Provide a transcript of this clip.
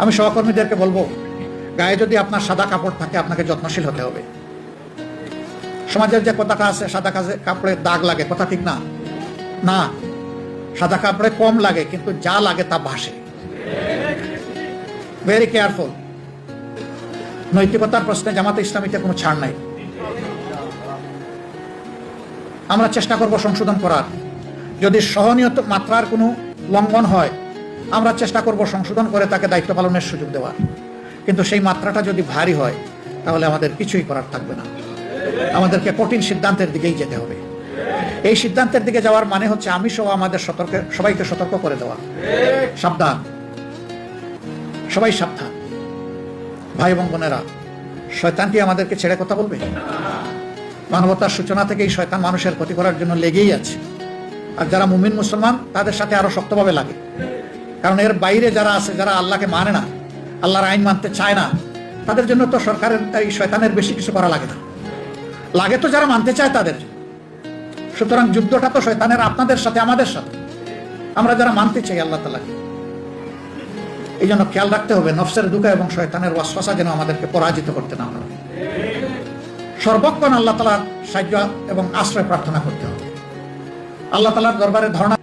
আমি সহকর্মীদেরকে বলবো, গায়ে যদি আপনার সাদা কাপড় থাকে আপনাকে যত্নশীল হতে হবে। সমাজের যে কথাটা আছে, সাদা কাপড়ে দাগ লাগে, কথা ঠিক না? না, সাদা কাপড়ে কম লাগে, কিন্তু যা লাগে তা ভাসে। Very careful. নৈতিকতার প্রশ্নে জামাতে ইসলামীতে কোনো ছাড় নাই। আমরা চেষ্টা করব সংশোধন করার। যদি সহনীয় মাত্রার কোনো লঙ্ঘন হয়, আমরা চেষ্টা করব সংশোধন করে তাকে দায়িত্ব পালনের সুযোগ দেওয়ার। কিন্তু সেই মাত্রাটা যদি ভারী হয়, তাহলে আমাদের কিছুই করার থাকবে না। আমাদেরকে কঠিন সিদ্ধান্তের দিকেই যেতে হবে। এই সিদ্ধান্তের দিকে যাওয়ার মানে হচ্ছে আমি সহ আমাদের সবাইকে সতর্ক করে দেওয়া। সাবধান, সবাই সাবধান। ভাই এবং বোনেরা, শয়তান কি আমাদেরকে ছেড়ে কথা বলবে? মানবতার সূচনা থেকে এই শয়তান মানুষের ক্ষতি করার জন্য লেগেই আছে। আর যারা মুমিন মুসলমান, তাদের সাথে আরো শক্তভাবে লাগে। কারণ এর বাইরে যারা আছে, যারা আল্লাহকে মানে না, আল্লাহর আইন মানতে চায় না, তাদের জন্য তো সরকারের এই শয়তানের বেশি কিছু করা লাগে না। লাগে তো যারা মানতে চায় তাদের। সুতরাং যুদ্ধটা তো শয়তানের আপনাদের সাথে, আমাদের সাথে, আমরা যারা মানতে চাই আল্লাহ তাআলাকে। এই জন্য খেয়াল রাখতে হবে নফসের দুঃখ এবং শয়তানের ওয়াসওয়াসা যেন আমাদেরকে পরাজিত করতে না পারে। সর্বক্ষণ আল্লাহ তাআলার সাহায্য এবং আশ্রয় প্রার্থনা করতে হবে। আল্লাহ তাআলার দরবারে ধারণা